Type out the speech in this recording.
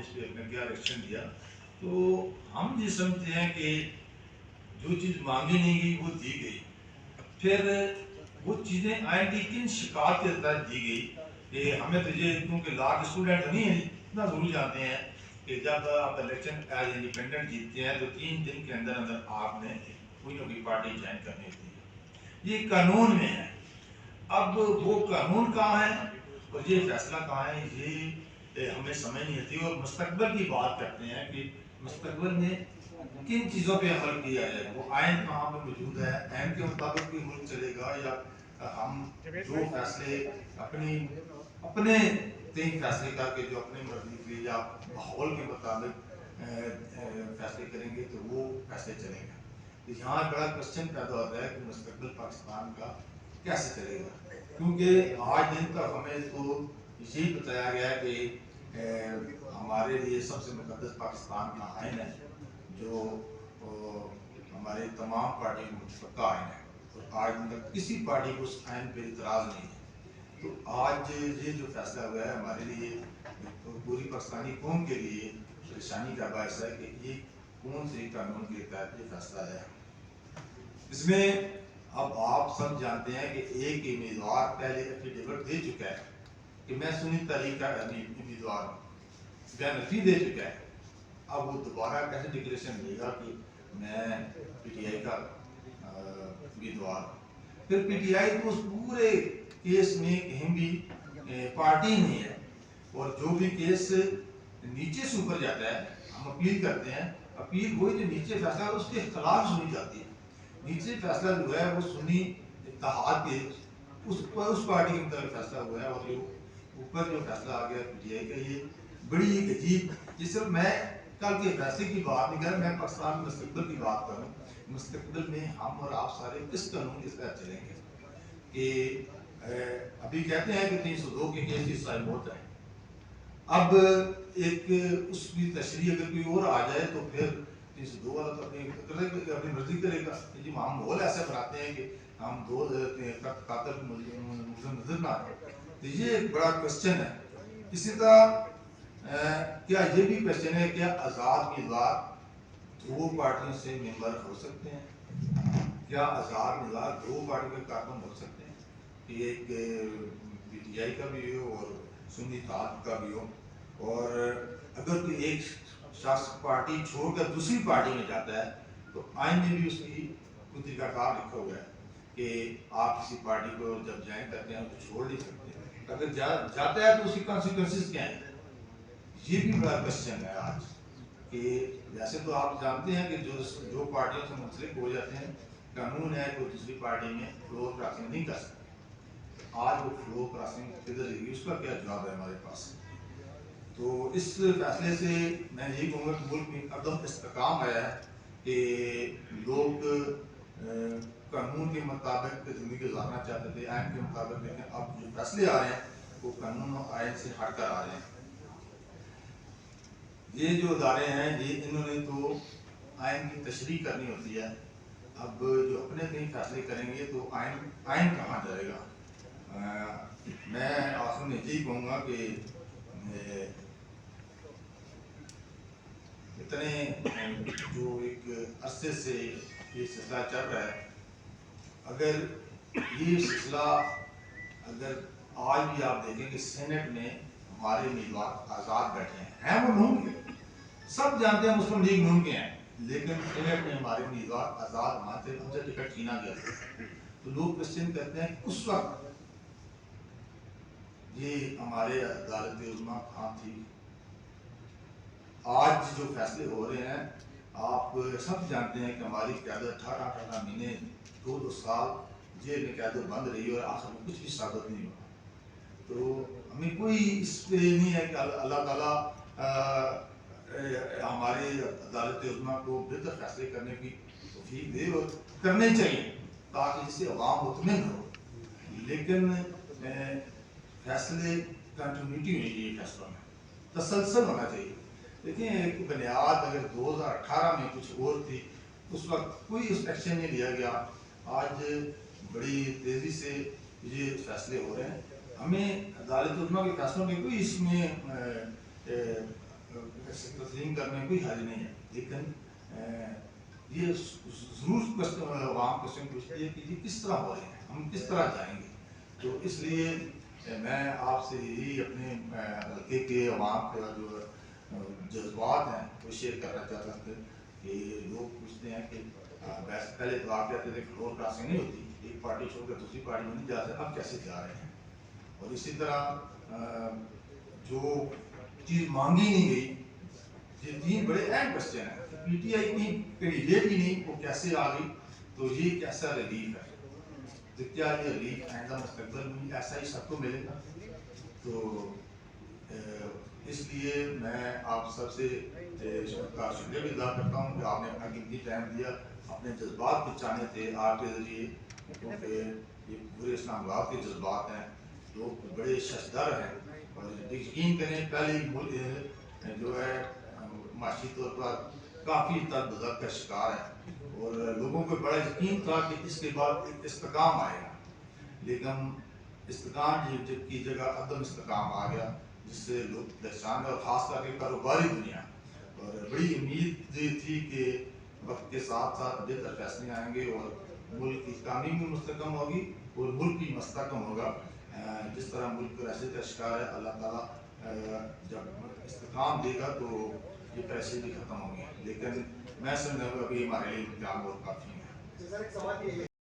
इस पे अपना क्या रिएक्शन दिया। तो हम ये समझते हैं कि जो चीज़ मांगी नहीं गई वो दी गई। फिर वो चीज़ें आएंगी किन शिकायत के तहत दी गई कि हमें तो ये, क्योंकि लॉ के स्टूडेंट नहीं है, इतना ज़रूर जानते हैं कि जब आप इलेक्शन एज इंडिपेंडेंट जीतते हैं तो 3 दिन के अंदर अंदर आपने कोई ना कोई पार्टी ज्वाइन करनी होती है, ये कानून में है। अब वो कानून कहाँ है और ये फैसला कहाँ है, ये हमें समझ नहीं आती। और मुस्तकबिल की बात करते हैं कि मुस्तकबिल में किन चीज़ों पे अमल किया जाए, वो आयन कहाँ पे मौजूद है, आयन के मुताबिक कोई मुल्क चलेगा या हम जो फैसले अपने तीन फैसले करके जो अपनी मर्जी के या माहौल के मुताबिक फैसले करेंगे तो वो फैसले चलेंगे। तो यहाँ बड़ा क्वेश्चन पैदा होता है कि मुस्तकबिल पाकिस्तान का कैसे चलेगा, क्योंकि आज दिन तक हमें तो यही बताया गया है कि हमारे लिए सबसे मुकद्दस पाकिस्तान का आइन है, जो हमारे तमाम पार्टियों को मुतफ़क्का आइन है, और आज तक किसी पार्टी को उस आइन पर इतराज़ नहीं है। तो आज ये जो फैसला हुआ है हमारे लिए, तो पूरी पाकिस्तानी कौम के लिए परेशानी का बायस है कि ये कौन से कानून के तहत ये फैसला है। इसमें अब आप सब जानते हैं कि एक उम्मीदवार पहले एफिडेविट दे चुका है कि मैं सुन्नी तहरीक का उम्मीदवार हूँ, बयानफी दे चुका है। अब वो दोबारा कैसे डिक्लेरेशन देगा कि मैं पीटीआई का उम्मीदवार हूँ। फिर पीटीआई तो उस पूरे केस में कहीं भी पार्टी नहीं है, और जो भी केस नीचे से ऊपर जाता है हम अपील करते हैं, अपील वही जो नीचे फैसला है उसके खिलाफ सुनी जाती है। नीचे फैसला जो है वो सुन्नी इत्तेहाद के उस पार्टी के मुताबिक फैसला हुआ है, और जो ऊपर जो फैसला आ गया पीटीआई का, ये बड़ी एक अजीब, जिस सिर्फ मैं कल के फैसले की बात नहीं कर रहा, मैं पाकिस्तान के मुस्तकबिल की बात कर रहा हूँ। मुस्तकबिल में हम और आप सारे किस कानून के तहत चलेंगे कि अभी कहते हैं कि 302 के केस की सजा मौत है। अब एक उसकी तशरीह अगर कोई और आ जाए तो फिर 302 वाला तो अपनी मर्जी करेगा कि जी हम माहौल ऐसा बनाते हैं कि हम दो कातिल मुजरिम नजर ना आए। तो ये एक बड़ा क्वेश्चन है। इसी तरह क्या ये भी क्वेश्चन है, क्या आज़ाद उम्मीदवार दो पार्टियों से मेंबर हो सकते हैं? क्या आज़ाद उम्मीदवार दो पार्टी के कारकुन हो सकते हैं कि एक पीटीआई का भी हो और सुन्नी इत्तेहाद का भी हो? और अगर कोई एक शख्स पार्टी छोड़कर दूसरी पार्टी में जाता है तो आइन में भी उसकी कोई तरीकाकार लिखा हुआ है कि आप किसी पार्टी को जब ज्वाइन करते हैं तो छोड़ नहीं सकते। अगर जाता है तो उसकी कॉन्सिक्वेंसेस क्या है, ये भी बड़ा क्वेश्चन है आज। कि वैसे तो आप जानते हैं कि जो पार्टियों से मुंसलिक हो जाते हैं, कानून है कोई दूसरी पार्टी में फ्लोर क्रॉसिंग नहीं कर सकते। आज वो फ्लोर क्रॉसिंग किधर रहेगी, उसका क्या जवाब है हमारे पास? तो इस फैसले से मैं यही कहूँगा कि मुल्क में एकदम इस्तेकाम आया है कि लोग कानून के मुताबिक ज़िंदगी गुजारना चाहते थे, आइन के मुताबिक, लेकिन अब जो फैसले आ रहे हैं वो कानून और आइन से हट कर आ रहे हैं। ये जो अदारे हैं ये इन्होंने तो आइन की तशरीह करनी होती है। अब जो अपने कहीं फैसले करेंगे तो आइन कहाँ जाएगा? मैं आखिर में यही कहूँगा कि इतने जो एक अरसे से ये सिलसिला चल रहा है, अगर ये सिलसिला अगर आज भी आप देखें कि सेनेट में हमारे उम्मीदवार आज़ाद बैठे हैं वो नून के, सब जानते हैं मुस्लिम लीग नून के हैं, लेकिन सेनेट में हमारे उम्मीदवार आज़ाद मानते हमसे टिकट छीना गया था। तो लोग क्वेश्चन करते हैं उस वक्त ये हमारे अदालत उज़्मा कहाँ थी? आज जो फैसले हो रहे हैं आप सब जानते हैं कि हमारी क़यादत 18 महीने 2 साल जेल में क़यादत बंद रही और आखिर में कुछ भी साबित नहीं हुआ। तो हमें कोई इस पे नहीं है कि अल्लाह ताला हमारे अदालत उज़्मा को बेहतर फैसले करने की तौफीक दे, और करने चाहिए ताकि जिससे अवाम मुतमईन हो। लेकिन फैसले कंटिन्यूटी होनी चाहिए, फैसलों में तसलसल होना चाहिए। देखिए एक बुनियाद अगर 2018 में कुछ और थी, उस वक्त कोई उस एक्शन नहीं लिया गया। आज बड़ी तेज़ी से ये फैसले हो रहे हैं। हमें अदालत उज़्मा के फैसलों में कोई इसमें تسلیم کرنے میں کوئی حرج نہیں ہے، لیکن یہ ضرور عوام کوشچن پوچھتی ہے کہ یہ کس طرح ہو رہے ہیں، ہم کس طرح جائیں گے. تو اس لیے میں آپ سے یہی اپنے حلقے کے عوام کا جو جذبات ہیں وہ شیئر کرنا چاہتا تھا کہ لوگ پوچھتے ہیں کہ پہلے تو آپ کہتے تھے فلور کراسنگ نہیں ہوتی، ایک پارٹی چھوڑ کر دوسری پارٹی میں نہیں جاتے، اب کیسے جا رہے ہیں. اور اسی طرح جو چیز مانگی نہیں گئی، یہ تین بڑے اہم کوشچن ہیں. پی ٹی آئی کہیں لے بھی نہیں، وہ کیسے آ گئی، تو یہ کیسا ریلیف ہے، تو کیا یہ ریلیف آئندہ مستقبل میں ایسا ہی سب کو ملے گا. تو اس لیے میں آپ سب سے کا شکریہ بھی ادا کرتا ہوں کہ آپ نے اپنا قیمتی ٹائم دیا، اپنے جذبات پہنچانے تھے آپ کے ذریعے، کیونکہ یہ پورے اسلام آباد کے جذبات ہیں، لوگ بڑے ششدر ہیں. اور یقین کریں پہلے ملک جو ہے معاشی طور پر کافی تذبذب کا شکار ہے، اور لوگوں کو بڑا یقین تھا کہ اس کے بعد ایک استحکام آئے گا، لیکن استحکام کی جگہ عدم استحکام آ گیا، جس سے لوگ پریشان ہیں، اور خاص کر کے کاروباری دنیا. اور بڑی امید یہ تھی کہ وقت کے ساتھ ساتھ بہتر فیصلے آئیں گے اور ملک کی اکانومی بھی مستحکم ہوگی اور ملک بھی مستحکم ہوگا. جس طرح ملک پیسے کا شکار ہے، اللہ تعالیٰ جب استحکام دے گا تو یہ پیسے بھی ختم ہوں گے، لیکن میں سمجھتا ہوں کہ ابھی ہمارے لیے انتظام اور کافی ہیں.